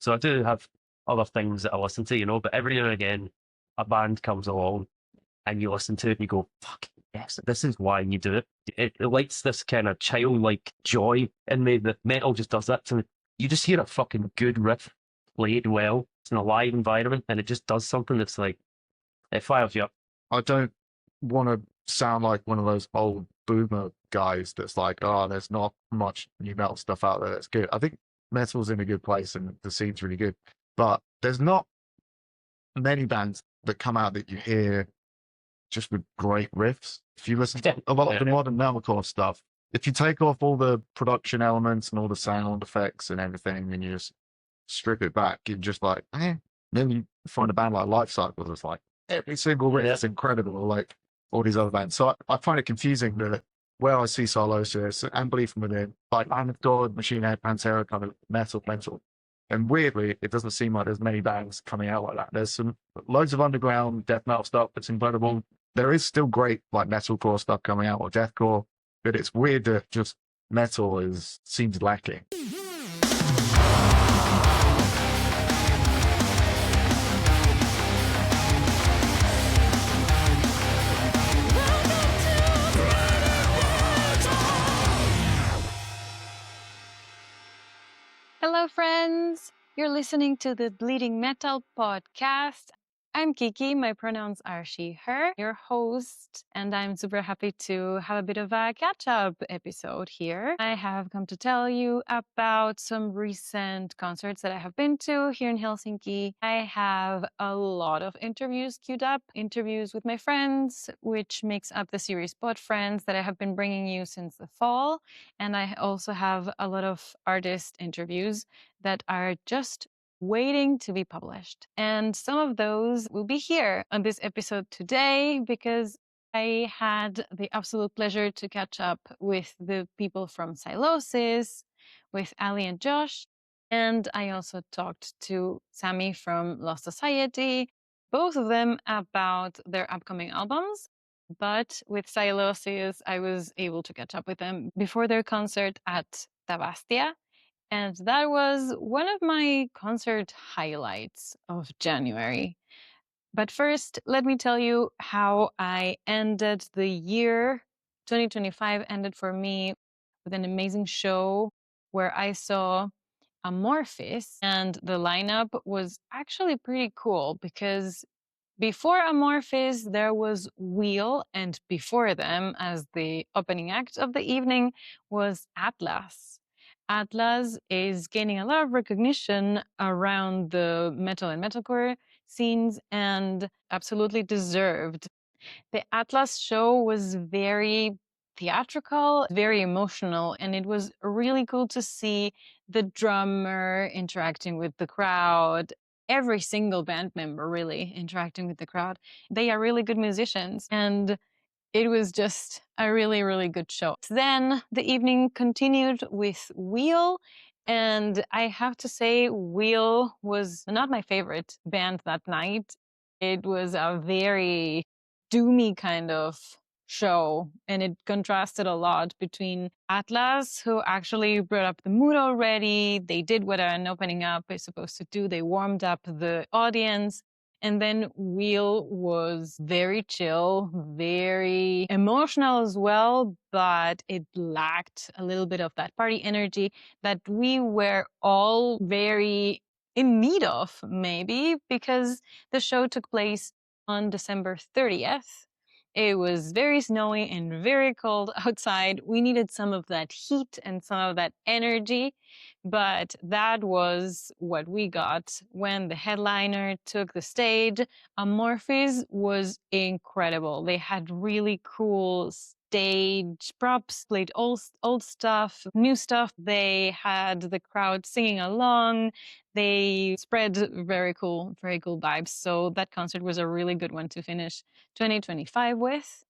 So I do have other things that I listen to, but every now and again, a band comes along and you listen to it and you go, fuck, yes, this is why you do it. It lights this kind of childlike joy in me that metal just does that to me. You just hear a fucking good riff played well. It's in a live environment and it just does something that's like, it fires you up. I don't want to sound like one of those old boomer guys that's like, oh, there's not much new metal stuff out there that's good. I think metal's in a good place and the scene's really good, but there's not many bands that come out that you hear just with great riffs. If you listen to a lot of the modern metalcore stuff, if you take off all the production elements and all the sound effects and everything and you just strip it back, you're just like, Then you find a band like Life Cycle that's like, every single riff is incredible, like all these other bands. So I find it confusing that where I see SYLOSIS and Belief From Within, like Lamb of God, Machine Head, Pantera, kind of metal. And weirdly, it doesn't seem like there's many bands coming out like that. There's some loads of underground death metal stuff that's incredible. There is still great like metalcore stuff coming out or deathcore, but it's weird that just metal seems lacking. Hello, friends. You're listening to the Bleeding Metal podcast. I'm Kiki. My pronouns are she, her, your host, and I'm super happy to have a bit of a catch-up episode here. I have come to tell you about some recent concerts that I have been to here in Helsinki. I have a lot of interviews queued up, interviews with my friends, which makes up the series Pod Friends that I have been bringing you since the fall. And I also have a lot of artist interviews that are just waiting to be published. And some of those will be here on this episode today because I had the absolute pleasure to catch up with the people from SYLOSIS, with Ali and Josh, and I also talked to Samy from Lost Society, both of them about their upcoming albums. But with SYLOSIS, I was able to catch up with them before their concert at Tavastia. And that was one of my concert highlights of January. But first, let me tell you how I ended the year. 2025 ended for me with an amazing show where I saw Amorphis, and the lineup was actually pretty cool because before Amorphis, there was Wheel, and before them, as the opening act of the evening, was Atlas. Atlas is gaining a lot of recognition around the metal and metalcore scenes, and absolutely deserved. The Atlas show was very theatrical, very emotional, and it was really cool to see the drummer interacting with the crowd, every single band member really interacting with the crowd. They are really good musicians, and it was just a really, really good show. Then the evening continued with Wheel, and I have to say Wheel was not my favorite band that night. It was a very doomy kind of show, and it contrasted a lot between Atlas, who actually brought up the mood already. They did what an opening up is supposed to do. They warmed up the audience. And then Wheel was very chill, very emotional as well, but it lacked a little bit of that party energy that we were all very in need of, maybe, because the show took place on December 30th. It was very snowy and very cold outside. We needed some of that heat and some of that energy, but that was what we got when the headliner took the stage. Amorphis was incredible. They had really cool stage props, played old stuff, new stuff. They had the crowd singing along. They spread very cool vibes. So that concert was a really good one to finish 2025 with.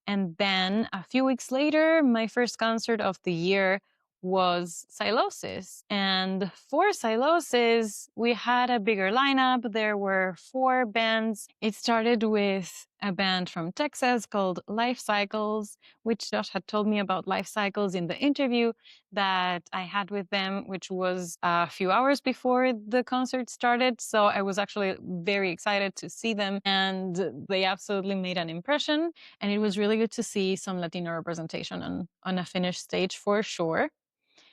And then a few weeks later, my first concert of the year was SYLOSIS. And for SYLOSIS, we had a bigger lineup. There were 4 bands. It started with a band from Texas called Life Cycles, which Josh had told me about Life Cycles in the interview that I had with them, which was a few hours before the concert started. So I was actually very excited to see them, and they absolutely made an impression. And it was really good to see some Latino representation on a Finnish stage for sure.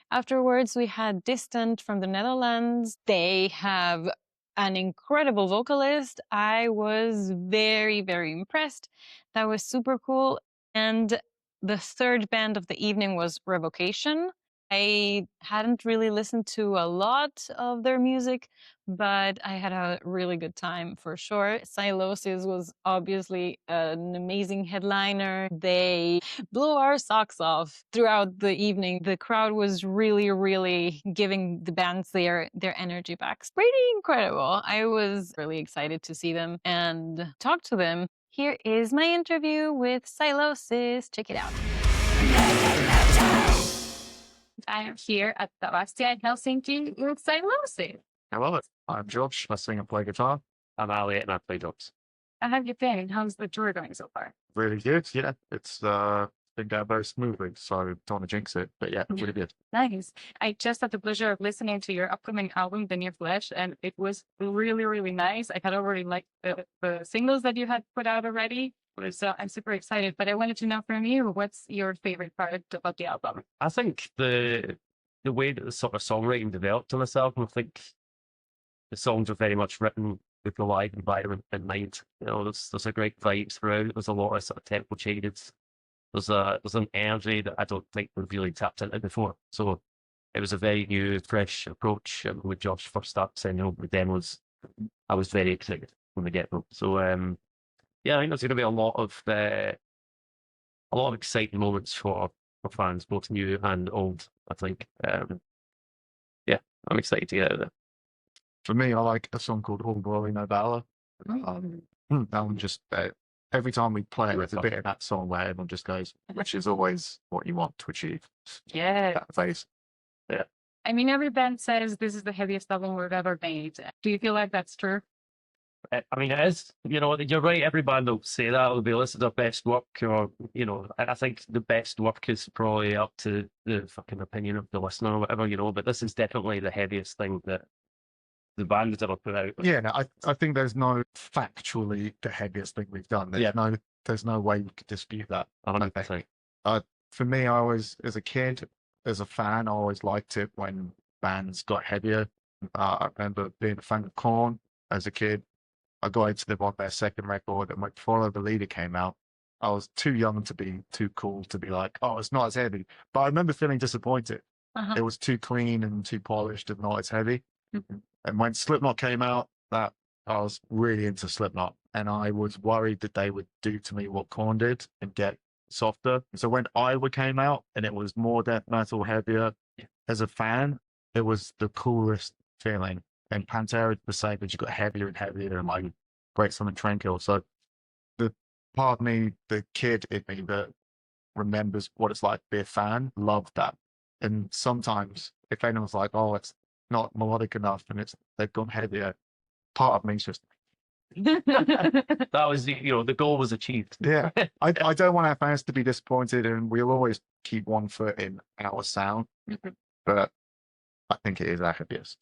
Afterwards, we had Distant from the Netherlands. They have an incredible vocalist. I was very, very impressed. That was super cool. And the third band of the evening was Revocation. I hadn't really listened to a lot of their music, but I had a really good time for sure. SYLOSIS was obviously an amazing headliner. They blew our socks off throughout the evening. The crowd was really, really giving the bands their energy back. It's pretty incredible. I was really excited to see them and talk to them. Here is my interview with SYLOSIS. Check it out. I am here at Tavastia in Helsinki with SYLOSIS. Hello, I'm Josh. I sing and play guitar. I'm Ali and I play drums. How have you been? How's the tour going so far? Really good. Yeah, it's been going very smoothly, so I don't want to jinx it, but yeah, really good. Nice. I just had the pleasure of listening to your upcoming album, The New Flesh, and it was really, really nice. I had already liked the singles that you had put out already, so I'm super excited. But I wanted to know from you, what's your favorite part about the album? I think the way that the sort of songwriting developed on this album, I think the songs are very much written with the live environment in mind. You know, there's a great vibe throughout. There's a lot of sort of tempo changes. There's an energy that I don't think we've really tapped into before. So it was a very new, fresh approach. When Josh first started sending over the demos, I was very excited when we get them. So yeah, I think there's going to be a lot of exciting moments for fans, both new and old. I think. Yeah, I'm excited to get out of there. For me, I like a song called All Glory No Valor. That one just every time we play it, there's a bit of that song where everyone just goes, which is always what you want to achieve. Yeah. That phase. Yeah. I mean, every band says this is the heaviest album we've ever made. Do you feel like that's true? I mean, it is. You know, you're right. Every band will say that. Will be, this is their best work, or you know, I think the best work is probably up to the fucking opinion of the listener or whatever, you know. But this is definitely the heaviest thing that the band has ever put out. Yeah, no, I think there's no factually the heaviest thing we've done. There's no way you could dispute that. 100%. For me, I always, as a kid, as a fan, I always liked it when bands got heavier. I remember being a fan of Korn as a kid. I got into them on their second record, and when Follow the Leader came out, I was too young to be too cool to be like, oh, it's not as heavy. But I remember feeling disappointed. It was too clean and too polished and not as heavy. And when Slipknot came out, that I was really into Slipknot, and I was worried that they would do to me what Korn did and get softer. So when Iowa came out and it was more death metal, heavier, as a fan, it was the coolest feeling. And Pantera the same, but you got heavier and heavier, and like Great Summer Tranquil. So the part of me, the kid in me that remembers what it's like to be a fan, loved that. And sometimes if anyone's like, oh, it's not melodic enough and they've gone heavier, part of me's just that was the goal was achieved. Yeah. I don't want our fans to be disappointed, and we'll always keep one foot in our sound, but I think it is our heaviest.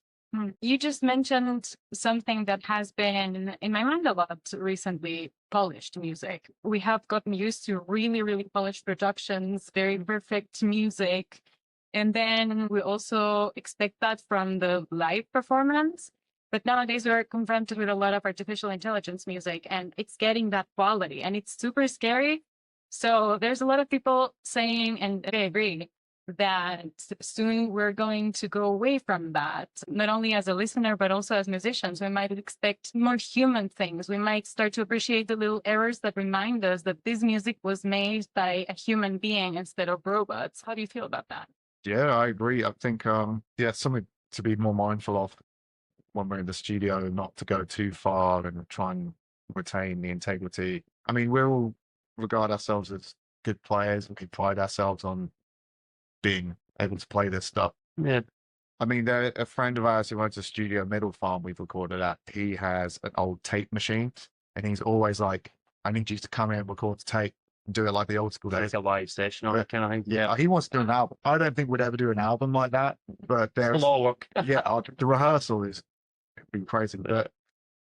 You just mentioned something that has been in my mind a lot recently: polished music. We have gotten used to really, really polished productions, very perfect music. And then we also expect that from the live performance. But nowadays we're confronted with a lot of artificial intelligence music, and it's getting that quality, and it's super scary. So there's a lot of people saying, and I agree, that soon we're going to go away from that, not only as a listener, but also as musicians. We might expect more human things. We might start to appreciate the little errors that remind us that this music was made by a human being instead of robots. How do you feel about that? Yeah, I agree. I think, something to be more mindful of when we're in the studio, not to go too far and try and retain the integrity. I mean, we all regard ourselves as good players, and we pride ourselves on being able to play this stuff. Yeah. I mean, a friend of ours who owns a studio, Middle Farm, we've recorded at, he has an old tape machine, and he's always like, I need you to come in, record the tape, and do it like the old school days. Like a live session or that kind of thing. Yeah, he wants to do an album. I don't think we'd ever do an album like that, but It's a there's lot of work. yeah, the rehearsal is be crazy, but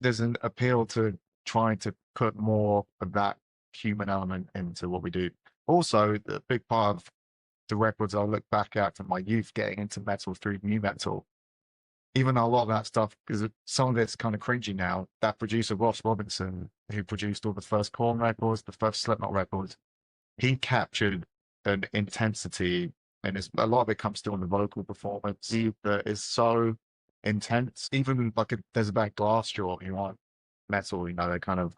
there's an appeal to trying to put more of that human element into what we do. Also, the big part of the records I look back at from my youth getting into metal through new metal, even though a lot of that stuff, because some of it's kind of cringy now, that producer Ross Robinson, who produced all the first Korn records, the first Slipknot records, he captured an intensity, and a lot of it comes through on the vocal performance that is so intense. Even like there's a band Glassjaw, you know, metal, you know, they're kind of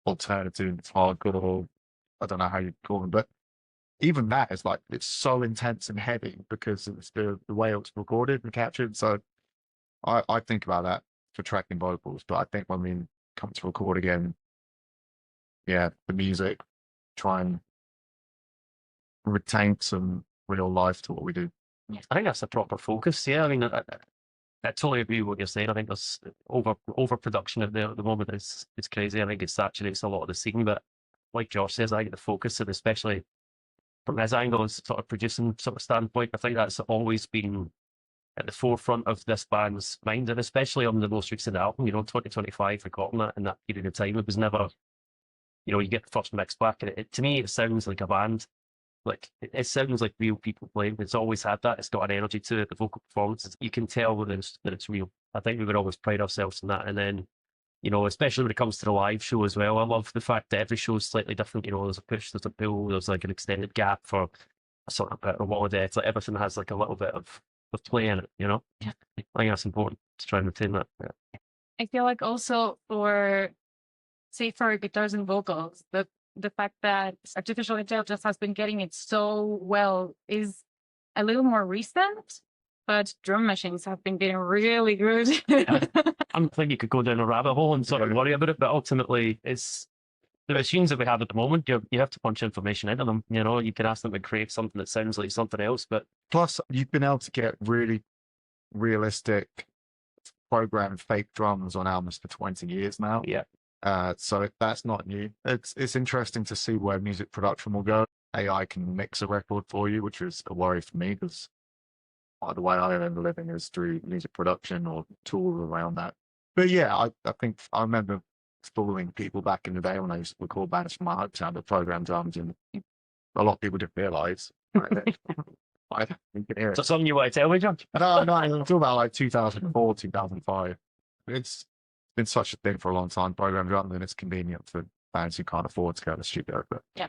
alternative, hardcore, I don't know how you call them, but even that is like, it's so intense and heavy because it's the way it was recorded and captured. So I think about that for tracking vocals, but I think when we come to record again, yeah, the music, try and retain some real life to what we do. I think that's a proper focus. Yeah, I mean, I totally agree with what you're saying. I think there's overproduction at the moment is crazy. I think it saturates a lot of the scene. But like Josh says, I think the focus, and especially from his angle, as sort of producing sort of standpoint, I think that's always been at the forefront of this band's mind, and especially on the most recent album, you know, 2025, recording that in that period of time. It was never, you know, you get the first mix back, and to me, it sounds like a band. Like, it sounds like real people playing. It's always had that. It's got an energy to it. The vocal performances, you can tell that it's real. I think we would always pride ourselves in that. And then, you know, especially when it comes to the live show as well, I love the fact that every show is slightly different. You know, there's a push, there's a pull, there's like an extended gap for a sort of bit of a holiday. It's like everything has like a little bit of play in it, you know? Yeah. I think that's important to try and retain that. Yeah. I feel like also for, say, for guitars and vocals, the fact that artificial intelligence has been getting it so well is a little more recent, but drum machines have been getting really good. I don't think you could go down a rabbit hole and sort of worry about it, but ultimately, it's the machines that we have at the moment. You have to punch information into them. You know, you can ask them to create something that sounds like something else, but plus you've been able to get really realistic programmed fake drums on albums for 20 years now. Yeah. So that's not new. It's interesting to see where music production will go. AI can mix a record for you, which is a worry for me because the way I remember living is through music production or tools around that. But yeah, I think I remember fooling people back in the day when I used to record bands from my hometown with programmed drums, and a lot of people didn't realize. I think you can hear it. So something you want to tell me, John? No, I'm talking about like 2004, 2005. It's been such a thing for a long time, programmed drums, and it's convenient for bands who can't afford to go to the studio. But yeah,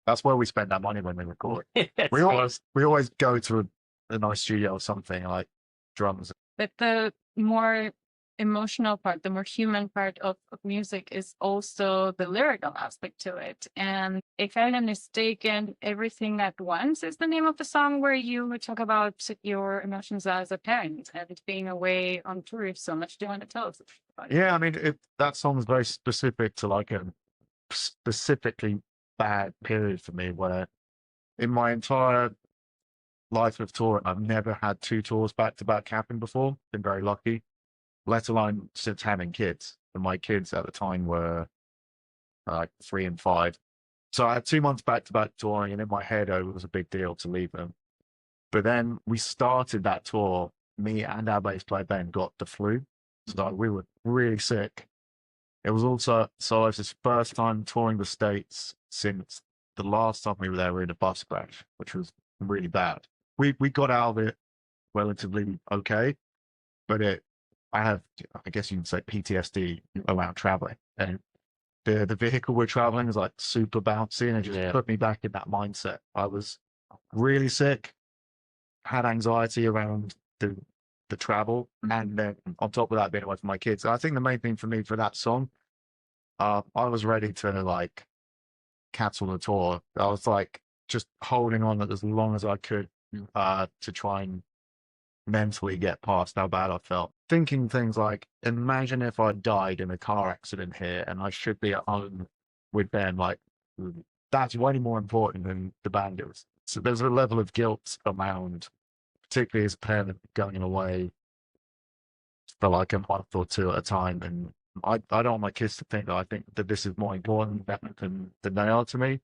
that's where we spend our money when we record. we always go to a nice studio or something like drums. But the more emotional part, the more human part of music is also the lyrical aspect to it. And if I'm not mistaken, Everything at Once is the name of the song where you talk about your emotions as a parent and being away on tour so much. Do you want to tell us about it? Yeah, I mean, that song is very specific to like a specifically bad period for me where in my entire life of touring, I've never had 2 tours back-to-back happen before. Been very lucky. Let alone since having kids. And my kids at the time were like 3 and 5. So I had 2 months back-to-back touring, and in my head, it was a big deal to leave them. But then we started that tour, me and our bass player Ben got the flu. So we were really sick. It was also SYLOSIS' first time touring the States since the last time we were there, we were in a bus crash, which was really bad. We got out of it relatively okay, but I guess you can say PTSD around traveling, and the vehicle we're traveling is like super bouncy, and it just put me back in that mindset. I was really sick, had anxiety around the travel, and then on top of that, being away from my kids. I think the main thing for me for that song, I was ready to like cancel the tour. I was like just holding on as long as I could to try and mentally get past how bad I felt. Thinking things like, imagine if I died in a car accident here and I should be at home with Ben, like that's way more important than the band is. So there's a level of guilt around, particularly as a parent going away for like a month or 2 at a time and I don't want my kids to think that I think that this is more important than they are to me.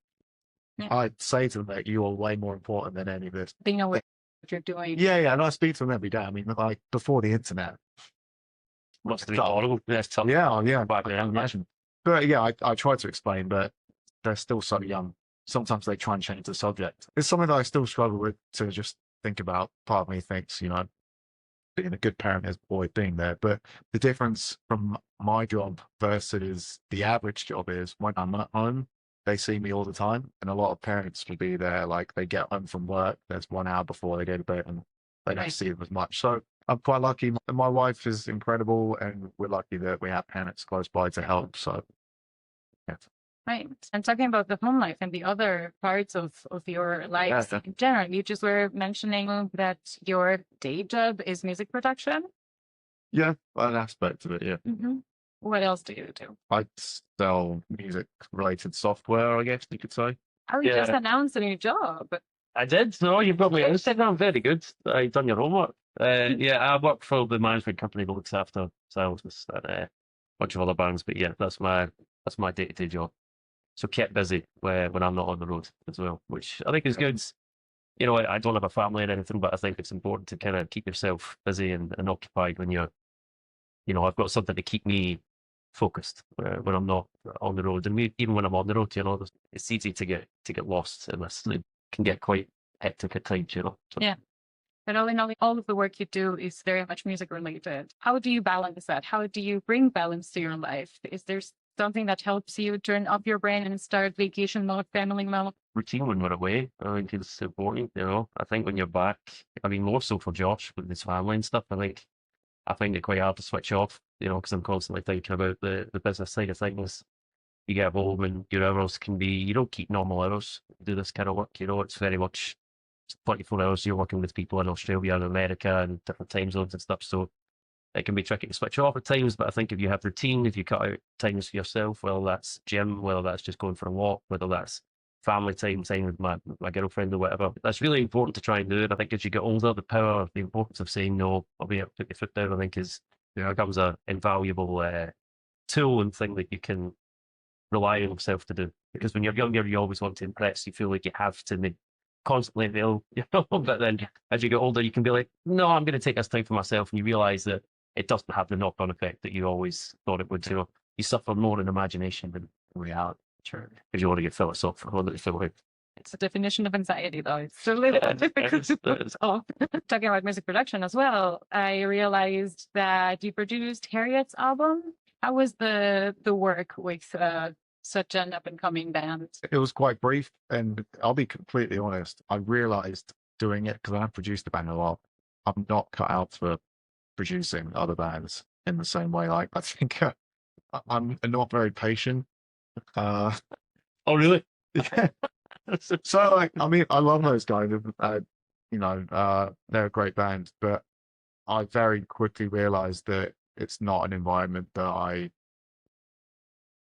Yeah. I'd say to them that you are way more important than any of this. They know what you're doing. Yeah, and I speak to them every day. I mean, like before the internet. Must have been horrible. That's tough. Yeah, Back I then, can imagine. But yeah, I try to explain, but they're still so young. Sometimes they try and change the subject. It's something that I still struggle with to just think about. Part of me thinks, being a good parent is always being there. But the difference from my job versus the average job is when I'm at home, they see me all the time. And a lot of parents will be there, like they get home from work, there's 1 hour before they go to bed and they don't Right. see them as much. So I'm quite lucky. My wife is incredible and we're lucky that we have parents close by to help. So yeah. Right. And talking about the home life and the other parts of your life Yeah. in general, you just were mentioning that your day job is music production. Yeah, an aspect of it, yeah. Mm-hmm. What else do you do? I sell music related software, I guess you could say. Oh, you just Yeah. announced a new job. I did. No, you've got me on Instagram. Very good. You've done your homework. Yeah, I work for the management company that looks after SYLOSIS and a bunch of other bands. But yeah, that's my day-to-day job. So kept busy when I'm not on the road as well, which I think is good. I don't have a family or anything, but I think it's important to kind of keep yourself busy and occupied when you're, I've got something to keep me focused when I'm not on the road. And even when I'm on the road, it's easy to get lost in this. It can get quite hectic at times, So, Yeah. But all in all of the work you do is very much music related. How do you balance that? How do you bring balance to your life? Is there something that helps you turn off your brain and start vacation mode, family mode? routine when we're away, I think it's important, I think when you're back, I mean, more so for Josh with his family and stuff, I find it quite hard to switch off, because I'm constantly thinking about the business side of things. You get home and your hours can be, you don't keep normal hours, do this kind of work, it's very much 24 hours you're working with people in Australia and America and different time zones and stuff, so it can be tricky to switch off at times, but I think if you have routine, if you cut out times for yourself, whether that's gym, whether that's just going for a walk, whether that's family time with my girlfriend or whatever, that's really important to try and do. And I think as you get older, the importance of saying no, I'll be able to put your foot down, I think becomes an invaluable tool and thing that you can rely on yourself to do. Because when you're younger, you always want to impress. You feel like you have to make constantly available, but then as you get older, you can be like, no, I'm going to take this time for myself. And you realize that it doesn't have the knock-on effect that you always thought it would. You suffer more in imagination than reality. Sure. If you want to get philosophical, It's the definition of anxiety, though. It's a little difficult to put off. Talking about music production as well, I realized that you produced Harriet's album. How was the work with such an up-and-coming band? It was quite brief, and I'll be completely honest. I realized doing it because I've produced the band a lot. I'm not cut out for producing other bands in the same way. Like I think I'm not very patient. Oh, really? Yeah. So like, I mean, I love those guys. They're a great band, but I very quickly realized that it's not an environment that I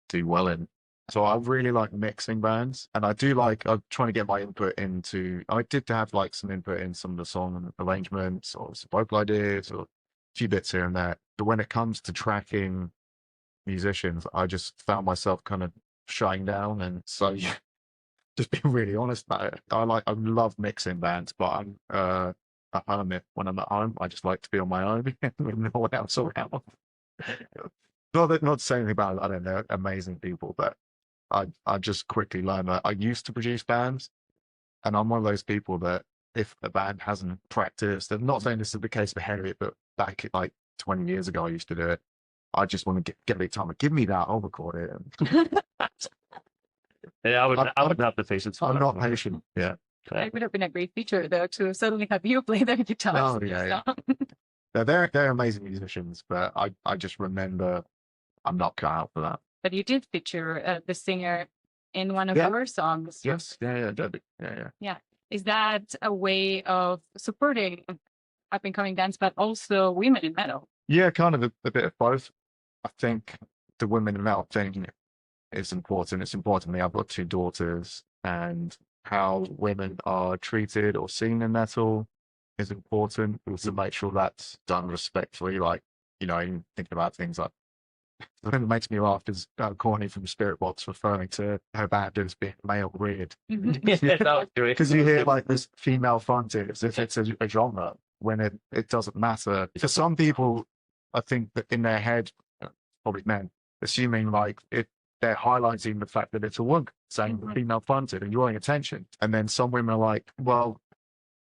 do well in. So I really like mixing bands, and I'm trying to get my input into. I did have like some input in some of the song arrangements or some vocal ideas or a few bits here and there. But when it comes to tracking musicians, I just found myself kind of shutting down, and so just being really honest about it. I love mixing bands, but I'm at home. When I'm at home, I just like to be on my own with no one else around. Not saying anything about, I don't know, amazing people, but I just quickly learned that I used to produce bands, and I'm one of those people that if a band hasn't practiced, I'm not saying this is the case for Harriet, but back like 20 years ago, I used to do it. I just want to get the time. Give me that, I'll record it. Yeah, I would have the patience. I'm not patient. Yeah. It would have been a great feature, though, to suddenly have you play their guitars. Oh, yeah. They're amazing musicians, but I just remember I'm not cut out for that. But you did feature the singer in one of Yeah. your songs. Yes. Yeah. Is that a way of supporting up-and-coming bands, but also women in metal? Yeah, kind of a bit of both. I think the women in metal thing is important. It's important to me. I've got 2 daughters, and how women are treated or seen in metal is important. Also make sure that's done respectfully, like, even thinking about things like The thing that makes me laugh is Corny from Spirit Box referring to her band as being male weird. Yeah, that was great. Because you hear like this female fronted as if it's a genre when it doesn't matter. For some people, I think that in their head, probably men, assuming like they're highlighting the fact that it's a woman saying female fronted and drawing attention. And then some women are like, well,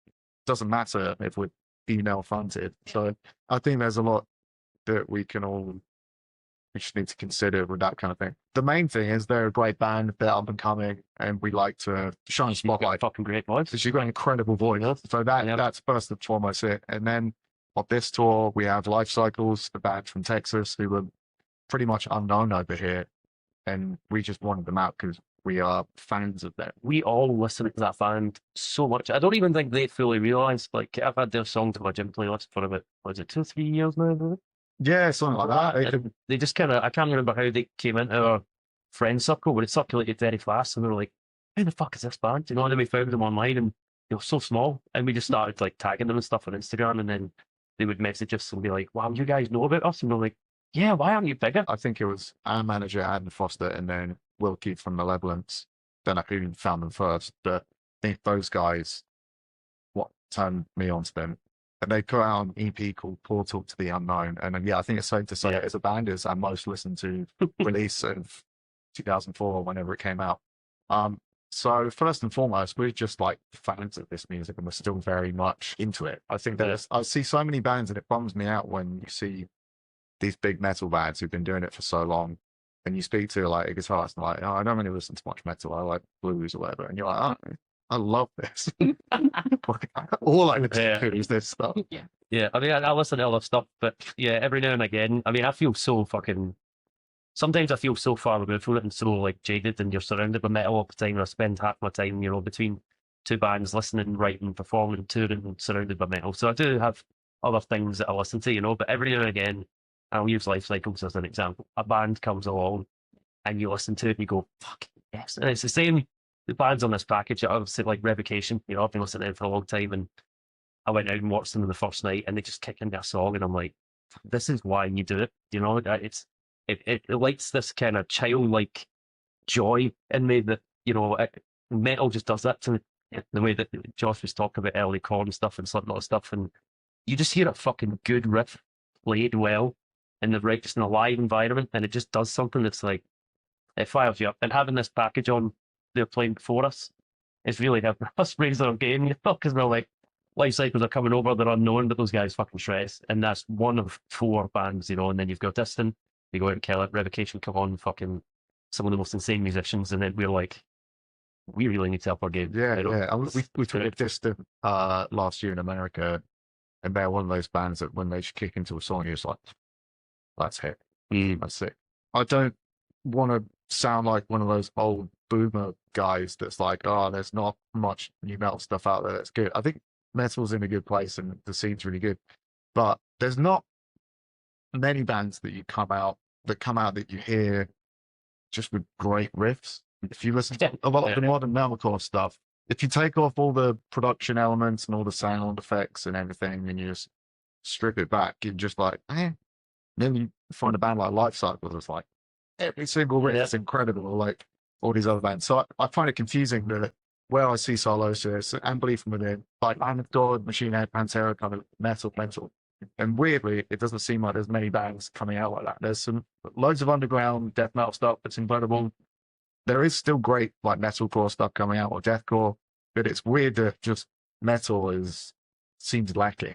it doesn't matter if we're female fronted. So I think there's a lot that we just need to consider with that kind of thing. The main thing is they're a great band, they're up and coming, and we like to shine a spotlight. Fucking great voice. She's got an incredible voice. So that's first and foremost it. And then on this tour, we have Life Cycles, the band from Texas, who were pretty much unknown over here. And we just wanted them out because we are fans of them. We all listen to that band so much. I don't even think they fully realise. Like, I've had their songs on my gym playlist for about, was it 2-3 years now? Yeah, something like that. They just kind of, I can't remember how they came into our friend circle, but it circulated very fast. And we were like, who the fuck is this band? You know, and then we found them online and they were so small. And we just started like tagging them and stuff on Instagram. And then they would message us and be like, wow, you guys know about us? And we're like, yeah, why aren't you bigger? I think it was our manager, Adam Foster, and then Wilkie from Malevolence. Don't know who found them first, but I think those guys, what turned me onto them. And they put out an EP called Portal to the Unknown. And yeah, I think it's safe to say as a band is our most listened to release of 2004, whenever it came out. So first and foremost, we're just like fans of this music and we're still very much into it. I think I see so many bands and it bums me out when you see these big metal bands who've been doing it for so long. And you speak to like a guitarist and like, oh, I don't really listen to much metal. I like blues or whatever. And you're like, oh, I love this. All I listen to is this stuff. Yeah, I mean, I listen to other stuff, but yeah, every now and again, I mean, I feel so fucking, sometimes I feel so far removed from it and so like jaded, and you're surrounded by metal all the time. I spend half my time, you know, between two bands, listening, writing, performing, touring, and surrounded by metal. So I do have other things that I listen to, you know, but every now and again, I'll use Life Cycles as an example. A band comes along and you listen to it and you go, fuck, yes. And it's the same, the bands on this package, obviously like Revocation, you know, I've been listening to them for a long time, and I went out and watched them the first night and they just kick into a song and I'm like, this is why you do it, you know. It lights this kind of childlike joy in me that, you know, metal just does that to me. The way that Josh was talking about early Korn stuff and Slipknot stuff, and you just hear a fucking good riff played well in the right, just in a live environment, and it just does something that's like, it fires you up. And having this package on, they're playing before us, it's really helping us raise our game, you know, because we're like, Life Cycles are coming over, they're unknown, but those guys fucking shreds. And that's one of 4 bands, you know, and then you've got Distant, you go out and kill it, Revocation come on, fucking some of the most insane musicians, and then we're like, we really need to help our game. Yeah. We took Distant last year in America, and they're one of those bands that when they kick into a song, you're just like, that's it. That's it. I don't want to sound like one of those old boomer guys that's like, oh, there's not much new metal stuff out there that's good. I think metal's in a good place and the scene's really good, but there's not many bands that come out that you hear just with great riffs. If you listen to a lot of the modern metalcore stuff, if you take off all the production elements and all the sound effects and everything and you just strip it back, you're just like, then you find a band like Life Cycles, it's like every single riff is incredible, like all these other bands. So I find it confusing that where I see SYLOSIS and Belief From Within, like Lamb of God, Machine Head, Pantera, kind of metal. And weirdly, it doesn't seem like there's many bands coming out like that. There's loads of underground death metal stuff that's incredible. There is still great like metalcore stuff coming out, or deathcore, but it's weird that just metal seems lacking.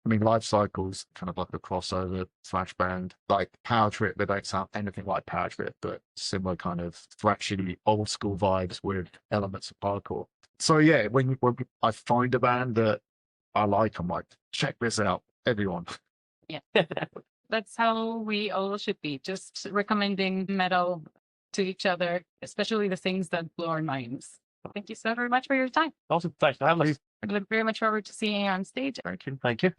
I mean, Life Cycles kind of like a crossover thrash band, like Power Trip. They don't sound anything like Power Trip, but similar kind of thrashy, old school vibes with elements of hardcore. So yeah, when I find a band that I like, I'm like, check this out, everyone. Yeah, that's how we all should be. Just recommending metal to each other, especially the things that blow our minds. Thank you so very much for your time. Awesome, thanks for having us. I look very much forward to seeing you on stage. Thank you.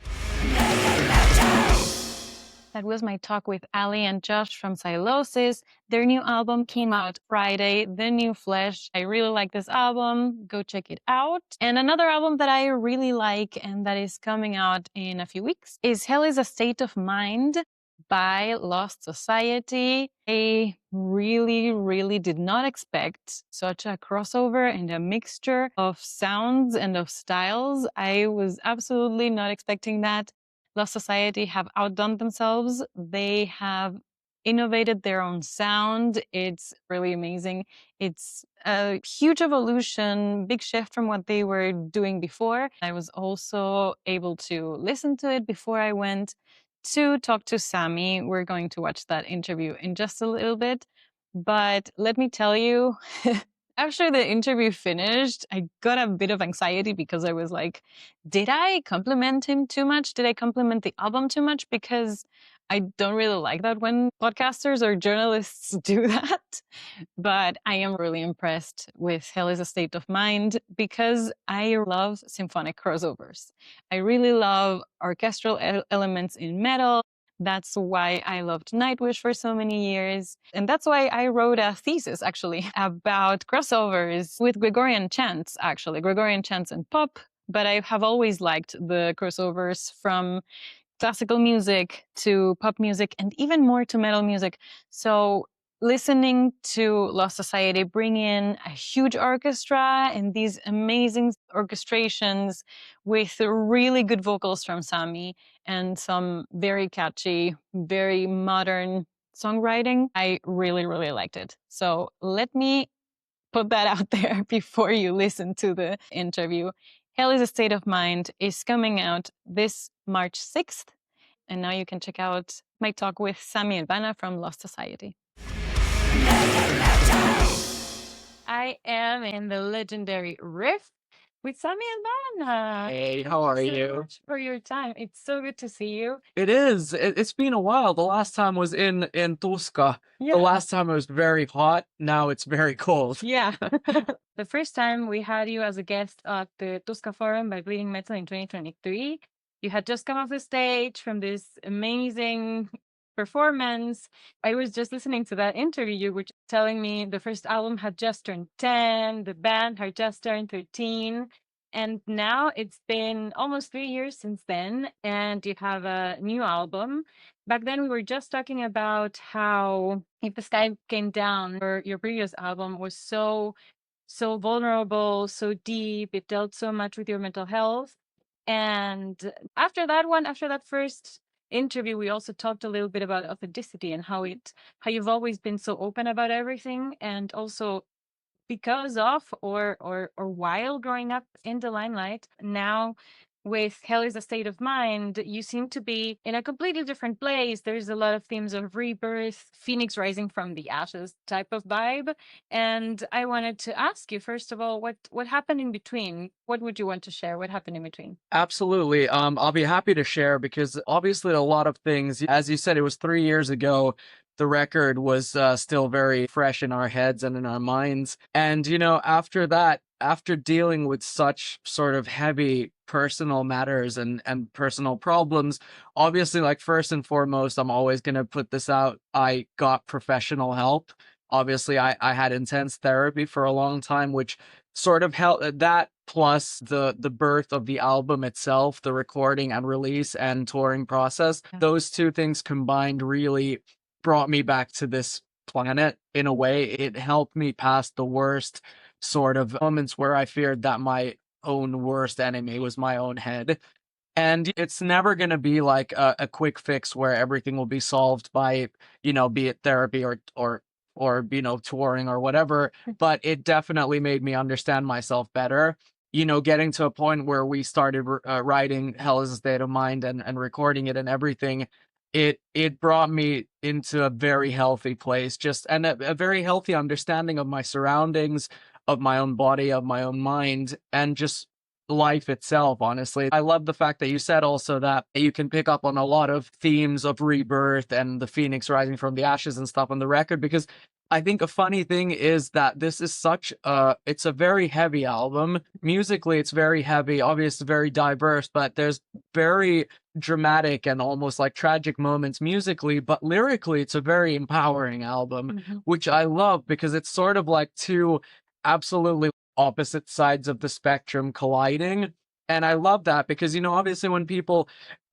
That was my talk with Ali and Josh from SYLOSIS. Their new album came out Friday, The New Flesh. I really like this album. Go check it out. And another album that I really like and that is coming out in a few weeks is Hell is a State of Mind. by Lost Society. I really, really did not expect such a crossover and a mixture of sounds and of styles. I was absolutely not expecting that. Lost Society have outdone themselves. They have innovated their own sound. It's really amazing. It's a huge evolution, big shift from what they were doing before. I was also able to listen to it before I went to talk to Samy. We're going to watch that interview in just a little bit. But let me tell you, after the interview finished, I got a bit of anxiety because I was like, did I compliment him too much? Did I compliment the album too much? Because I don't really like that when podcasters or journalists do that. But I am really impressed with Hell is a State of Mind because I love symphonic crossovers. I really love orchestral elements in metal. That's why I loved Nightwish for so many years. And that's why I wrote a thesis actually about crossovers with Gregorian chants, actually, Gregorian chants and pop. But I have always liked the crossovers from classical music to pop music and even more to metal music. So listening to Lost Society bring in a huge orchestra and these amazing orchestrations with really good vocals from Samy and some very catchy, very modern songwriting, I really, really liked it. So let me put that out there before you listen to the interview. Hell is a State of Mind is coming out this March 6th. And now you can check out my talk with Samy Elbanna from Lost Society. I am in the legendary Riff with Samy Elbanna. Hey, how are Thank you so you? much for your time. It's so good to see you. It is. It's been a while. The last time was in Tuska. Yeah. The last time it was very hot. Now it's very cold. Yeah. The first time we had you as a guest at the Tuska Forum by Bleeding Metal in 2023. You had just come off the stage from this amazing performance. I was just listening to that interview. You were telling me the first album had just turned 10, the band had just turned 13. And now it's been almost 3 years since then, and you have a new album. Back then, we were just talking about how If the Sky Came Down, or your previous album, was so vulnerable, so deep. It dealt so much with your mental health. And after that first interview, we also talked a little bit about authenticity and how you've always been so open about everything, and also because of or while growing up in the limelight. Now with Hell is a State of Mind, you seem to be in a completely different place. There's a lot of themes of rebirth, phoenix rising from the ashes type of vibe. And I wanted to ask you, first of all, what happened in between? What would you want to share? What happened in between? Absolutely. I'll be happy to share because obviously a lot of things, as you said, it was 3 years ago. The record was still very fresh in our heads and in our minds. And, after that, after dealing with such sort of heavy personal matters and personal problems, obviously, like, first and foremost, I'm always going to put this out. I got professional help. Obviously, I had intense therapy for a long time, which sort of helped. That plus the birth of the album itself, the recording and release and touring process, those two things combined really brought me back to this planet in a way. It helped me pass the worst sort of moments where I feared that my own worst enemy was my own head. And it's never going to be like a quick fix where everything will be solved by, be it therapy or touring or whatever. But it definitely made me understand myself better. Getting to a point where we started writing Hell is a State of Mind and recording it and everything, it brought me into a very healthy place, and a very healthy understanding of my surroundings, of my own body, of my own mind, and just life itself, honestly. I love the fact that you said also that you can pick up on a lot of themes of rebirth and the phoenix rising from the ashes and stuff on the record, because I think a funny thing is that this is it's a very heavy album. Musically, it's very heavy, obviously very diverse, but there's very dramatic and almost like tragic moments musically, but lyrically, it's a very empowering album, which I love because it's sort of like two absolutely opposite sides of the spectrum colliding. And I love that because, obviously when people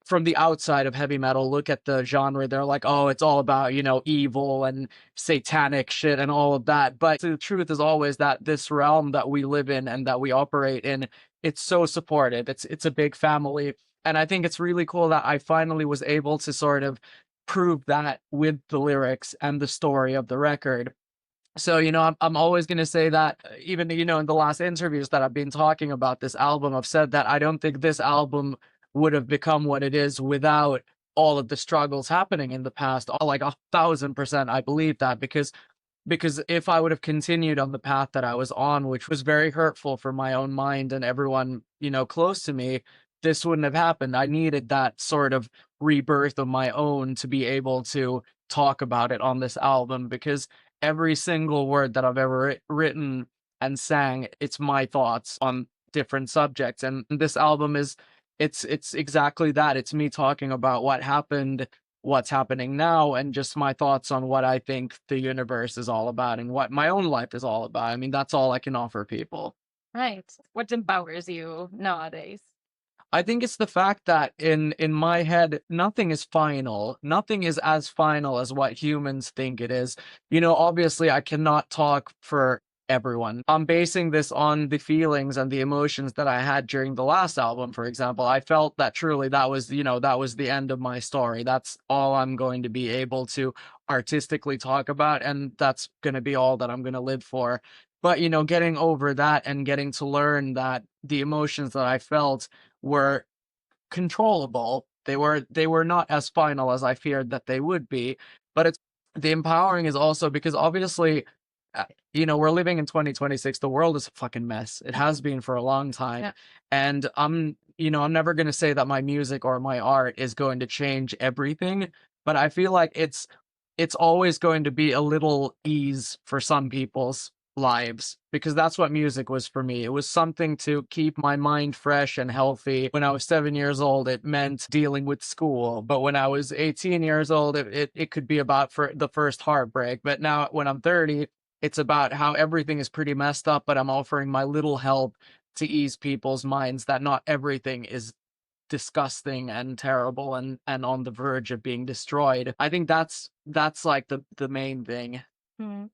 from the outside of heavy metal look at the genre, they're like, oh, it's all about, evil and satanic shit and all of that. But the truth is always that this realm that we live in and that we operate in, it's so supportive. It's a big family. And I think it's really cool that I finally was able to sort of prove that with the lyrics and the story of the record. So, I'm always going to say that even, in the last interviews that I've been talking about this album, I've said that I don't think this album would have become what it is without all of the struggles happening in the past. Like 1,000%, I believe that because if I would have continued on the path that I was on, which was very hurtful for my own mind and everyone, close to me, this wouldn't have happened. I needed that sort of rebirth of my own to be able to talk about it on this album, because every single word that I've ever written and sang, it's my thoughts on different subjects. And this album it's exactly that. It's me talking about what happened, what's happening now, and just my thoughts on what I think the universe is all about and what my own life is all about. I mean, that's all I can offer people. Right. What empowers you nowadays? I think it's the fact that in my head, nothing is final. Nothing is as final as what humans think it is. Obviously, I cannot talk for everyone. I'm basing this on the feelings and the emotions that I had during the last album, for example. I felt that truly that was the end of my story. That's all I'm going to be able to artistically talk about, and that's going to be all that I'm going to live for. But, getting over that and getting to learn that the emotions that I felt were controllable. They were not as final as I feared that they would be. But it's the empowering is also because obviously, we're living in 2026. The world is a fucking mess. It has been for a long time. Yeah. And I'm never going to say that my music or my art is going to change everything, but I feel like it's always going to be a little ease for some people's lives, because that's what music was for me. It was something to keep my mind fresh and healthy. When I was 7 years old, it meant dealing with school. But when I was 18 years old, it could be about for the first heartbreak. But now when I'm 30, it's about how everything is pretty messed up, but I'm offering my little help to ease people's minds that not everything is disgusting and terrible and on the verge of being destroyed. I think that's like the main thing. Hmm.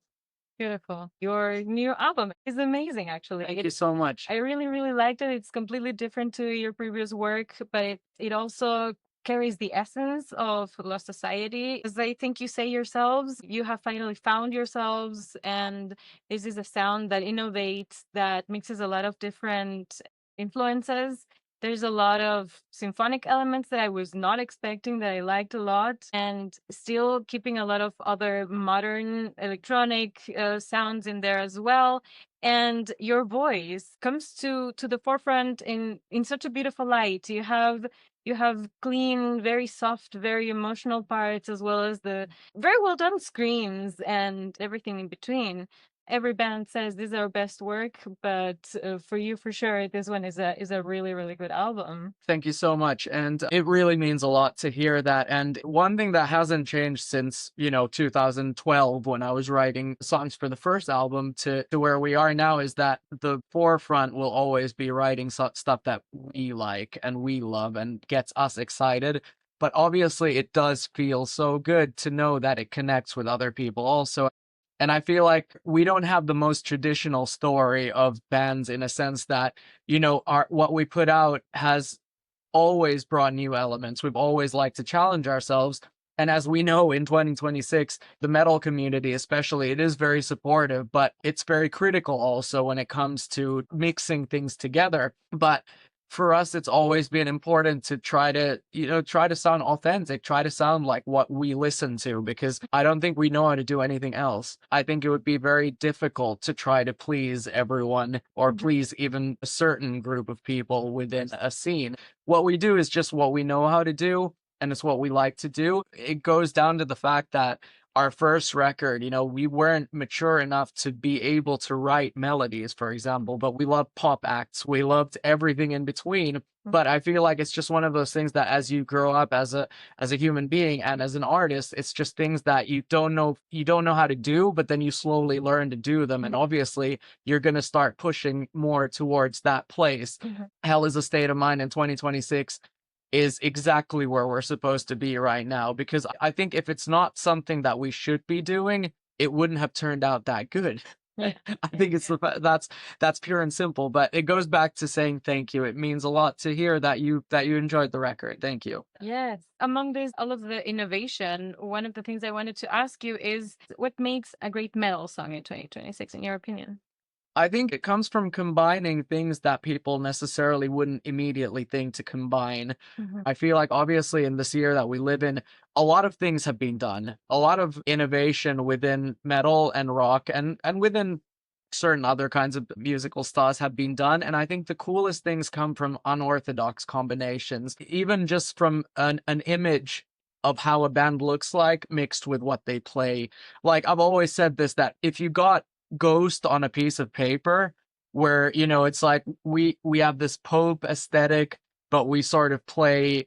Beautiful. Your new album is amazing, actually. Thank you so much. I really, really liked it. It's completely different to your previous work, but it also carries the essence of Lost Society. As I think you say yourselves, you have finally found yourselves, and this is a sound that innovates, that mixes a lot of different influences. There's a lot of symphonic elements that I was not expecting, that I liked a lot, and still keeping a lot of other modern electronic sounds in there as well. And your voice comes to the forefront in such a beautiful light. You have clean, very soft, very emotional parts, as well as the very well done screams and everything in between. Every band says this is our best work, but for you, for sure, this one is a really, really good album. Thank you so much. And it really means a lot to hear that. And one thing that hasn't changed since, 2012, when I was writing songs for the first album to where we are now, is that the forefront will always be writing stuff that we like and we love and gets us excited. But obviously, it does feel so good to know that it connects with other people also. And I feel like we don't have the most traditional story of bands, in a sense that, what we put out has always brought new elements. We've always liked to challenge ourselves. And as we know, in 2026, the metal community especially, it is very supportive, but it's very critical also when it comes to mixing things together. But for us, it's always been important to try to sound authentic, try to sound like what we listen to, because I don't think we know how to do anything else. I think it would be very difficult to try to please everyone or please even a certain group of people within a scene. What we do is just what we know how to do, and it's what we like to do. It goes down to the fact that our first record, we weren't mature enough to be able to write melodies, for example, but we loved pop acts. We loved everything in between. But I feel like it's just one of those things that as you grow up as a human being and as an artist, it's just things that you don't know how to do, but then you slowly learn to do them. And obviously you're going to start pushing more towards that place. Hell is a State of Mind in 2026 is exactly where we're supposed to be right now. Because I think if it's not something that we should be doing, it wouldn't have turned out that good. Yeah. I think it's that's pure and simple. But it goes back to saying thank you. It means a lot to hear that you enjoyed the record. Thank you. Yes. Among this, all of the innovation, one of the things I wanted to ask you is what makes a great metal song in 2026, in your opinion? I think it comes from combining things that people necessarily wouldn't immediately think to combine. Mhm. I feel like obviously in this year that we live in, a lot of things have been done. A lot of innovation within metal and rock and within certain other kinds of musical styles have been done. And I think the coolest things come from unorthodox combinations, even just from an image of how a band looks like mixed with what they play. Like I've always said this, that if you got Ghost on a piece of paper, where it's like we have this Pope aesthetic, but we sort of play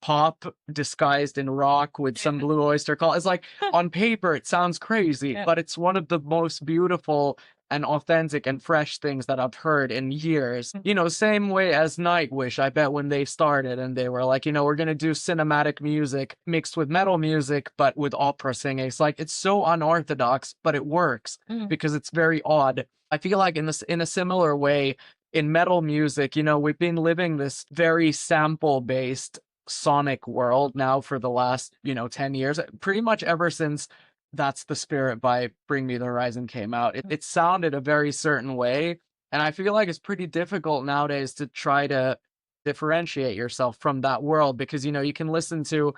pop disguised in rock with some Blue Oyster Cult. It's like on paper it sounds crazy, Yeah. but it's one of the most beautiful and authentic and fresh things that I've heard in years. Same way as Nightwish, I bet when they started and they were like, we're gonna do cinematic music mixed with metal music, but with opera singing. It's like it's so unorthodox, but it works because it's very odd. I feel like in a similar way, in metal music, we've been living this very sample based sonic world now for the last 10 years, pretty much ever since That's the Spirit by Bring Me the Horizon came out. It sounded a very certain way, and I feel like it's pretty difficult nowadays to try to differentiate yourself from that world, because you can listen to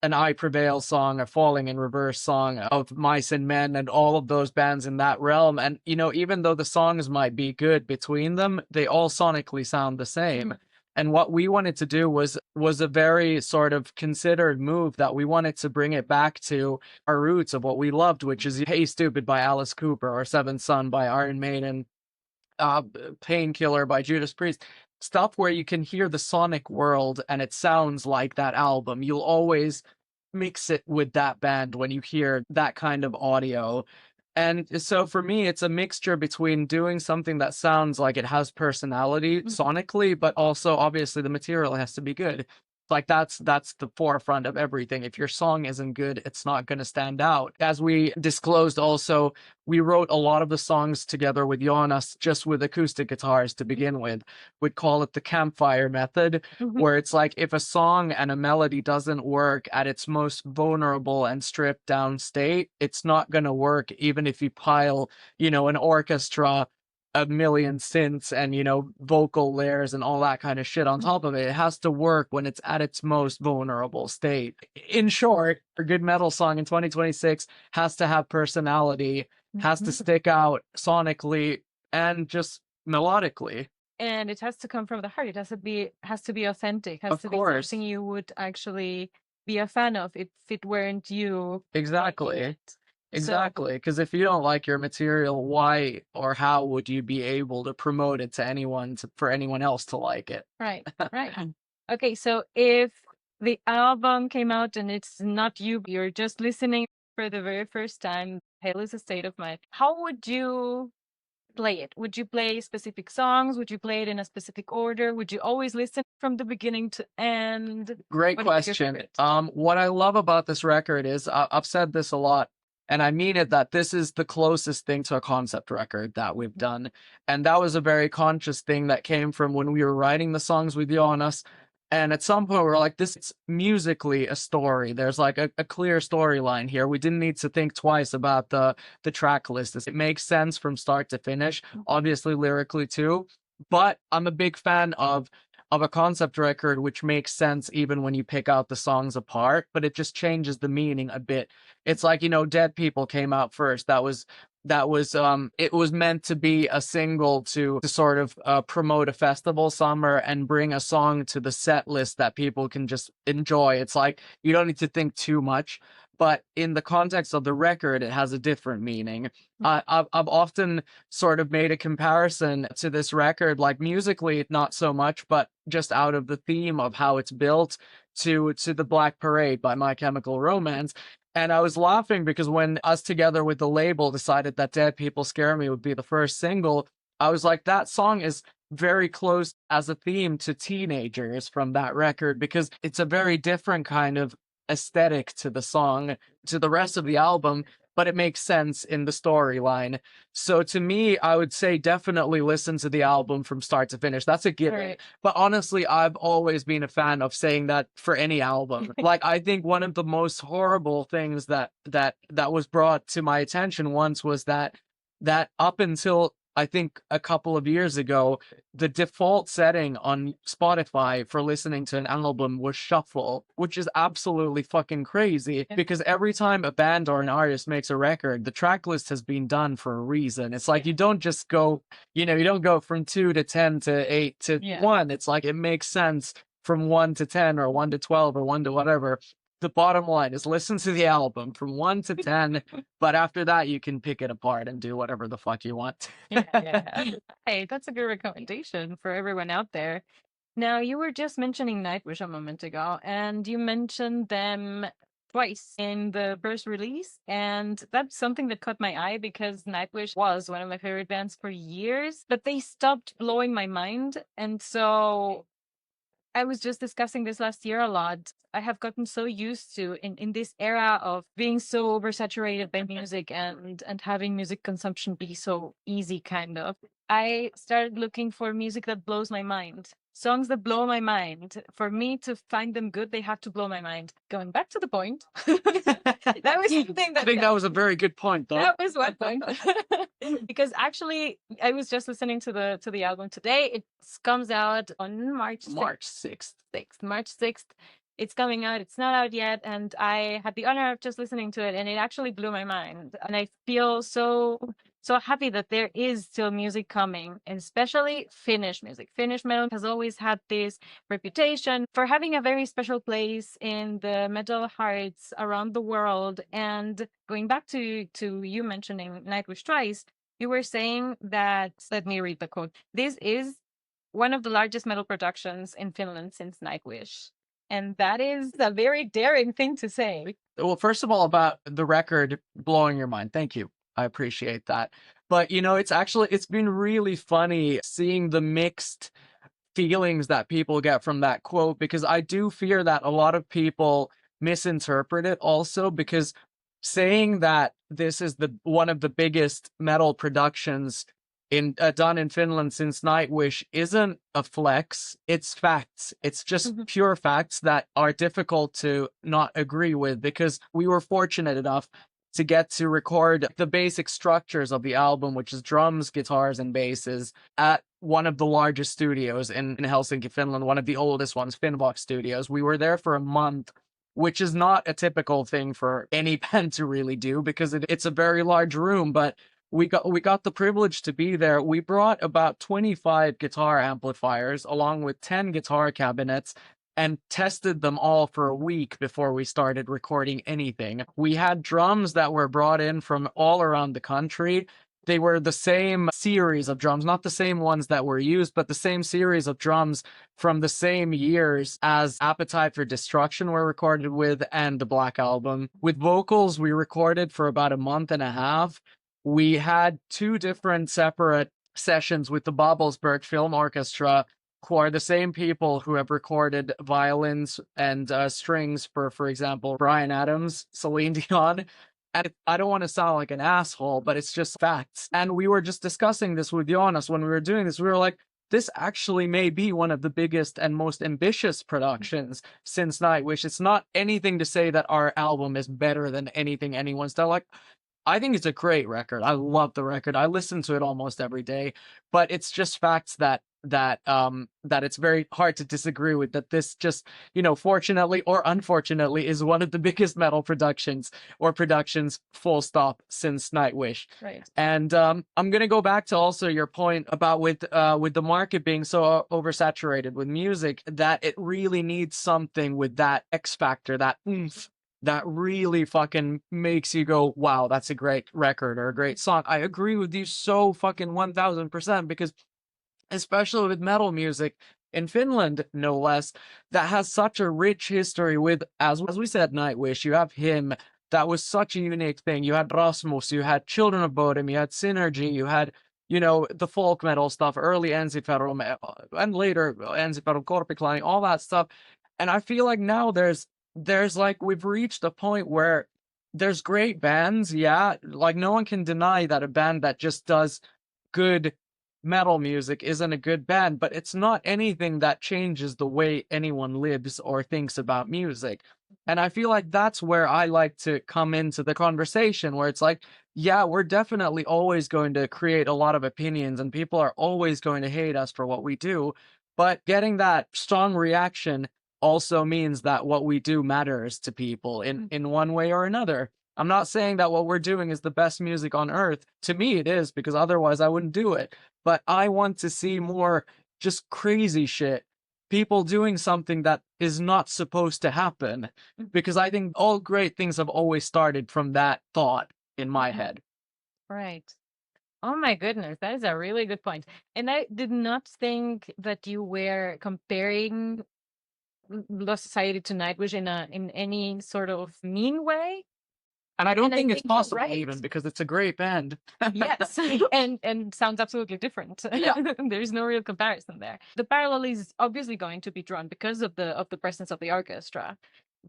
an I Prevail song, a Falling in Reverse song, of Mice and Men, and all of those bands in that realm, and even though the songs might be good between them, they all sonically sound the same. And what we wanted to do was a very sort of considered move, that we wanted to bring it back to our roots of what we loved, which is Hey Stupid by Alice Cooper, or Seventh Son by Iron Maiden, Painkiller by Judas Priest. Stuff where you can hear the sonic world and it sounds like that album. You'll always mix it with that band when you hear that kind of audio. And so for me, it's a mixture between doing something that sounds like it has personality sonically, but also obviously the material has to be good. Like that's the forefront of everything. If your song isn't good, it's not going to stand out. As we disclosed also, we wrote a lot of the songs together with Jonas just with acoustic guitars to begin with. We'd call it the campfire method, where it's like if a song and a melody doesn't work at its most vulnerable and stripped down state, it's not going to work even if you pile, an orchestra, a million synths and vocal layers and all that kind of shit on top of it. It has to work when it's at its most vulnerable state. In short, a good metal song in 2026 has to have personality, has to stick out sonically and just melodically. And it has to come from the heart. It has to be authentic. Has Of to course. be something you would actually be a fan of if it weren't you. Exactly. making it. Exactly, because if you don't like your material, why or how would you be able to promote it to anyone, for anyone else to like it? Right. Okay, so if the album came out and it's not you, you're just listening for the very first time, Hell is a State of Mind, how would you play it? Would you play specific songs? Would you play it in a specific order? Would you always listen from the beginning to end? Great What is your question. favorite? What I love about this record is, I've said this a lot, and I mean it, that this is the closest thing to a concept record that we've done. And that was a very conscious thing that came from when we were writing the songs with Jonas. And at some point we were like, this is musically a story. There's like a clear storyline here. We didn't need to think twice about the track list. It makes sense from start to finish, obviously lyrically too. But I'm a big fan of a concept record which makes sense even when you pick out the songs apart, but it just changes the meaning a bit. It's like, Dead People came out first. That was it was meant to be a single to sort of promote a festival summer and bring a song to the set list that people can just enjoy. It's like you don't need to think too much, but in the context of the record, it has a different meaning. I've often sort of made a comparison to this record, like musically not so much, but just out of the theme of how it's built, to the Black Parade by My Chemical Romance. And I was laughing because when us together with the label decided that Dead People Scare Me would be the first single, I was like, that song is very close as a theme to teenagers from that record, because it's a very different kind of aesthetic to the song, to the rest of the album, but it makes sense in the storyline. So to me, I would say definitely listen to the album from start to finish. That's a given. Right. But honestly, I've always been a fan of saying that for any album. Like, I think one of the most horrible things that was brought to my attention once was that up until I think a couple of years ago, the default setting on Spotify for listening to an album was shuffle, which is absolutely fucking crazy, because every time a band or an artist makes a record, the track list has been done for a reason. It's like, you don't just go, you don't go from 2 to 10 to 8 to 1. It's like, it makes sense from 1 to 10 or 1 to 12 or 1 to whatever. The bottom line is listen to the album from 1 to 10, but after that you can pick it apart and do whatever the fuck you want. Hey, that's a good recommendation for everyone out there. Now, you were just mentioning Nightwish a moment ago, and you mentioned them twice in the first release, and that's something that caught my eye because Nightwish was one of my favorite bands for years, but they stopped blowing my mind, and so I was just discussing this last year a lot. I have gotten so used to in this era of being so oversaturated by music and having music consumption be so easy, kind of. I started looking for music that blows my mind. Songs that blow my mind. For me to find them good, they have to blow my mind. Going back to the point, that was something that I think that was a very good point, though. that was one point. Because actually, I was just listening to the album today. It comes out on March 6th. March 6th. It's coming out. It's not out yet, and I had the honor of just listening to it, and it actually blew my mind. And I feel so happy that there is still music coming, and especially Finnish music. Finnish metal has always had this reputation for having a very special place in the metal hearts around the world. And going back to you mentioning Nightwish twice, you were saying that, let me read the quote. This is one of the largest metal productions in Finland since Nightwish. And that is a very daring thing to say. Well, first of all, about the record blowing your mind. Thank you. I appreciate that. But, it's been really funny seeing the mixed feelings that people get from that quote, because I do fear that a lot of people misinterpret it also, because saying that this is one of the biggest metal productions done in Finland since Nightwish isn't a flex. It's facts. It's just pure facts that are difficult to not agree with, because we were fortunate enough to get to record the basic structures of the album, which is drums, guitars, and basses, at one of the largest studios in Helsinki, Finland, one of the oldest ones, Finvox Studios. We were there for a month, which is not a typical thing for any band to really do, because it's a very large room, but we got the privilege to be there. We brought about 25 guitar amplifiers along with 10 guitar cabinets and tested them all for a week before we started recording anything. We had drums that were brought in from all around the country. They were the same series of drums, not the same ones that were used, but the same series of drums from the same years as Appetite for Destruction were recorded with, and the Black Album. With vocals, we recorded for about a month and a half. We had 2 different separate sessions with the Babelsberg Film Orchestra, who are the same people who have recorded violins and strings for example, Bryan Adams, Celine Dion. And I don't want to sound like an asshole, but it's just facts. And we were just discussing this with Jonas when we were doing this. We were like, this actually may be one of the biggest and most ambitious productions since Nightwish. It's not anything to say that our album is better than anything anyone's done. Like, I think it's a great record. I love the record. I listen to it almost every day, but it's just facts that it's very hard to disagree with, that this just, fortunately or unfortunately is one of the biggest metal productions full stop since Nightwish. Right. And I'm going to go back to also your point about with the market being so oversaturated with music, that it really needs something with that X factor, that oomph, that really fucking makes you go, wow, that's a great record or a great song. I agree with you so fucking 1000%, because especially with metal music in Finland, no less, that has such a rich history with, as we said, Nightwish. You have Him. That was such a unique thing. You had Rasmus, you had Children of Bodom, you had Synergy, you had the folk metal stuff, early ensiferum, and later ensiferum, korpiklang, all that stuff. And I feel like now there's like we've reached a point where there's great bands, yeah. Like no one can deny that a band that just does good metal music isn't a good band, but it's not anything that changes the way anyone lives or thinks about music. And I feel like that's where I like to come into the conversation, where it's like, yeah, we're definitely always going to create a lot of opinions and people are always going to hate us for what we do. But getting that strong reaction also means that what we do matters to people in one way or another. I'm not saying that what we're doing is the best music on earth. To me, it is, because otherwise I wouldn't do it. But I want to see more just crazy shit. People doing something that is not supposed to happen. Because I think all great things have always started from that thought in my head. Right. Oh my goodness, that is a really good point. And I did not think that you were comparing Lost Society to Nightwish in any sort of mean way. And I don't And I think it's think you're possible right. even, because it's a great band. Yes, and sounds absolutely different. Yeah. There's no real comparison there. The parallel is obviously going to be drawn because of the presence of the orchestra,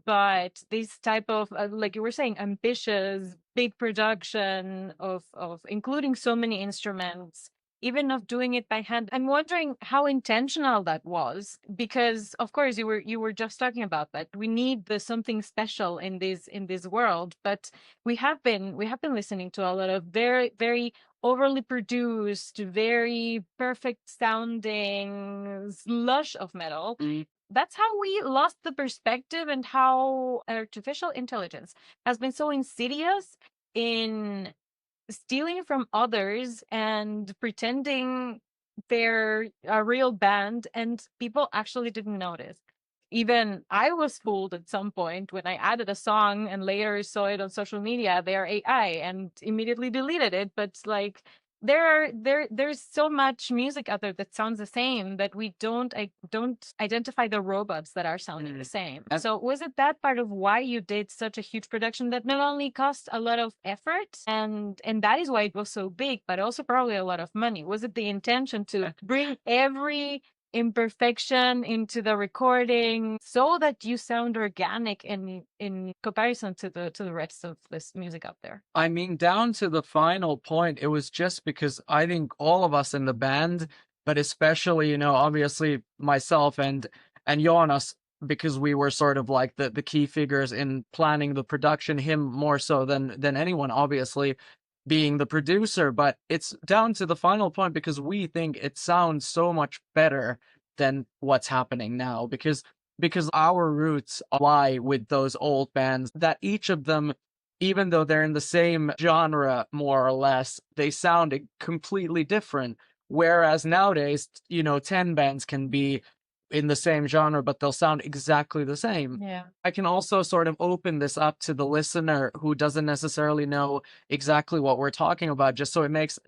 but this type of like you were saying, ambitious, big production of including so many instruments, even of doing it by hand. I'm wondering how intentional that was, because of course you were just talking about that. We need the something special in this world, but we have been listening to a lot of very, very overly produced, very perfect sounding slush of metal. That's how we lost the perspective, and how artificial intelligence has been so insidious in stealing from others and pretending they're a real band, and people actually didn't notice. Even I was fooled at some point when I added a song and later saw it on social media, they are AI, and immediately deleted it. But like there's so much music out there that sounds the same that we don't identify the robots that are sounding the same. And- So was it that part of why you did such a huge production that not only cost a lot of effort and that is why it was so big, but also probably a lot of money? Was it the intention to bring every imperfection into the recording so that you sound organic in comparison to the rest of this music out there? I mean, down to the final point, it was just because I think all of us in the band, but especially, obviously myself and Jonas, because we were sort of like the key figures in planning the production, him more so than anyone, obviously, being the producer. But it's down to the final point because we think it sounds so much better than what's happening now, because our roots lie with those old bands, that each of them, even though they're in the same genre more or less, they sound completely different. Whereas nowadays, 10 bands can be in the same genre, but they'll sound exactly the same. Yeah. I can also sort of open this up to the listener who doesn't necessarily know exactly what we're talking about, just so it makes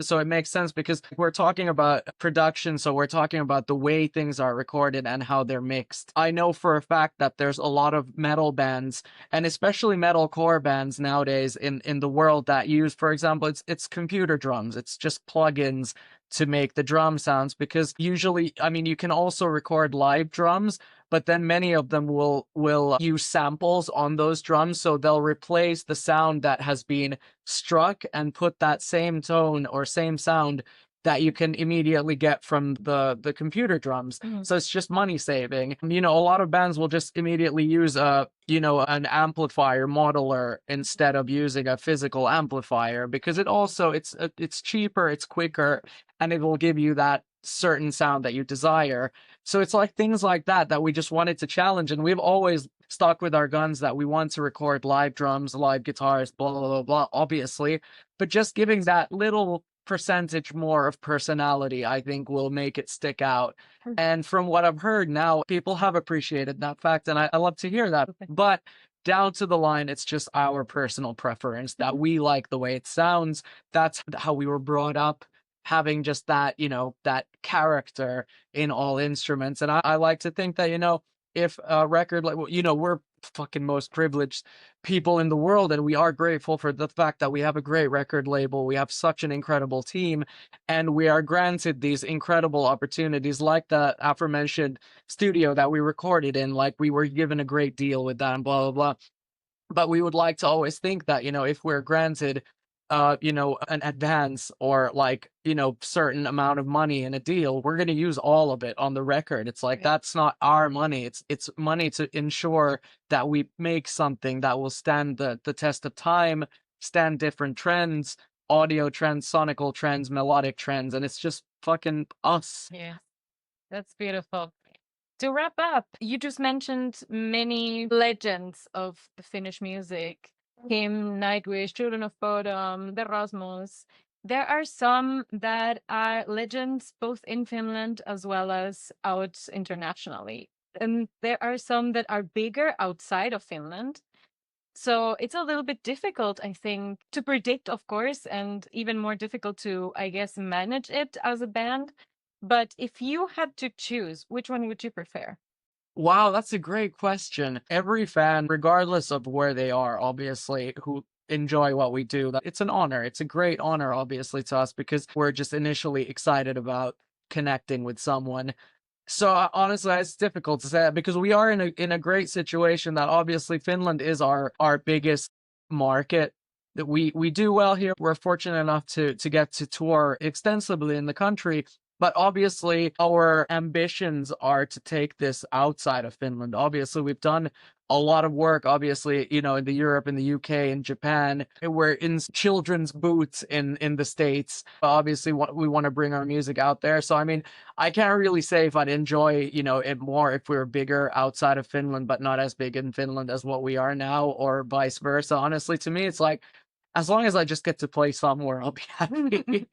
sense, because we're talking about production, so we're talking about the way things are recorded and how they're mixed. I know for a fact that there's a lot of metal bands, and especially metalcore bands nowadays in the world, that use, for example, it's computer drums. It's just plugins to make the drum sounds, because usually, I mean, you can also record live drums, but then many of them will use samples on those drums, so they'll replace the sound that has been struck and put that same tone or same sound that you can immediately get from the computer drums. So it's just money saving. A lot of bands will just immediately use an amplifier modeler instead of using a physical amplifier, because it's cheaper, it's quicker, and it will give you that certain sound that you desire. So it's like things like that we just wanted to challenge, and we've always stuck with our guns that we want to record live drums, live guitars, blah blah blah blah, obviously, but just giving that little percentage more of personality, I think, will make it stick out. And from what I've heard now, people have appreciated that fact, and I love to hear that. But down to the line, it's just our personal preference that we like the way it sounds. That's how we were brought up, having just that, that character in all instruments. And I like to think that, if a record, like, we're fucking most privileged people in the world, and we are grateful for the fact that we have a great record label, we have such an incredible team, and we are granted these incredible opportunities like the aforementioned studio that we recorded in. Like, we were given a great deal with that and blah blah blah. But we would like to always think that, you know, if we're granted you know, an advance or like, you know, certain amount of money in a deal, we're going to use all of it on the record. It's like, that's not our money. It's money to ensure that we make something that will stand the test of time, stand different trends, audio trends, sonical trends, melodic trends, and it's just fucking us. Yeah, that's beautiful. To wrap up, you just mentioned many legends of the Finnish music. Him, Nightwish, Children of Bodom, the Rasmus. There are some that are legends both in Finland as well as out internationally. And there are some that are bigger outside of Finland. So it's a little bit difficult, I think, to predict, of course, and even more difficult to, I guess, manage it as a band. But if you had to choose, which one would you prefer? Wow, that's a great question. Every fan, regardless of where they are, obviously, who enjoy what we do, it's an honor. It's a great honor, obviously, to us because we're just initially excited about connecting with someone. So honestly, it's difficult to say that because we are in a great situation that obviously Finland is our biggest market. That we do well here. We're fortunate enough to get to tour extensively in the country. But obviously, our ambitions are to take this outside of Finland. Obviously, we've done a lot of work, obviously, you know, in the Europe, in the UK, in Japan. We're in children's boots in the States. Obviously, we want to bring our music out there. So, I mean, I can't really say if I'd enjoy, you know, it more if we were bigger outside of Finland, but not as big in Finland as what we are now, or vice versa. Honestly, to me, it's like, as long as I just get to play somewhere, I'll be happy.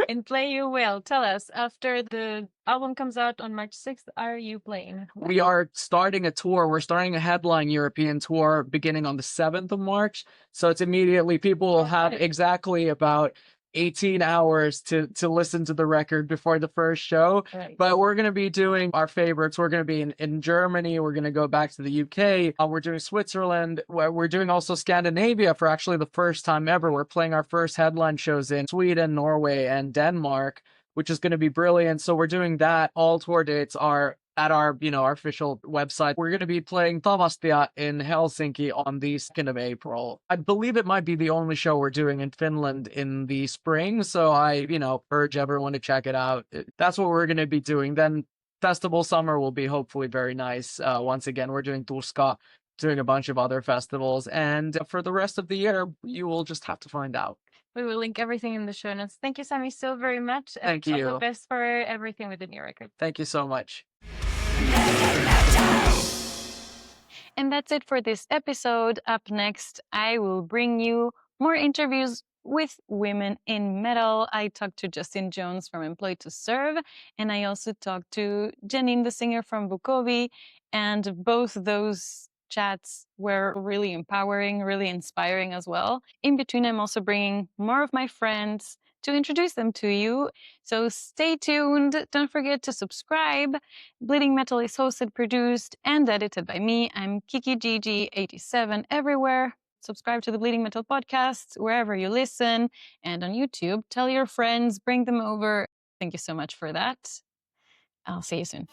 And play you will. Tell us, after the album comes out on March 6th, are you playing? We are starting a tour. We're starting a headline European tour beginning on the 7th of March. So it's immediately, people will have exactly about 18 hours to listen to the record before the first show. Right. But we're going to be doing our favorites. We're going to be in Germany. We're going to go back to the UK. We're doing Switzerland. We're doing also Scandinavia for actually the first time ever. We're playing our first headline shows in Sweden, Norway, and Denmark, which is going to be brilliant. So we're doing that. All tour dates are at our, you know, our official website. We're going to be playing Tavastia in Helsinki on the 2nd of April. I believe it might be the only show we're doing in Finland in the spring. So I, you know, urge everyone to check it out. That's what we're going to be doing. Then festival summer will be hopefully very nice. Once again, we're doing Tuska, doing a bunch of other festivals. And for the rest of the year, you will just have to find out. We will link everything in the show notes. Thank you, Samy, so very much. Thank All you. the best for everything with the new record. Thank you so much. And that's it for this episode. Up next, I will bring you more interviews with women in metal. I talked to Justin Jones from Employed to Serve, and I also talked to Janine, the singer from Vukovi, and both those chats were really empowering, really inspiring as well. In between, I'm also bringing more of my friends to introduce them to you. So stay tuned. Don't forget to subscribe. Bleeding Metal is hosted, produced, and edited by me. I'm Kiki GG87 everywhere. Subscribe to the Bleeding Metal podcast wherever you listen, and on YouTube. Tell your friends, bring them over. Thank you so much for that. I'll see you soon.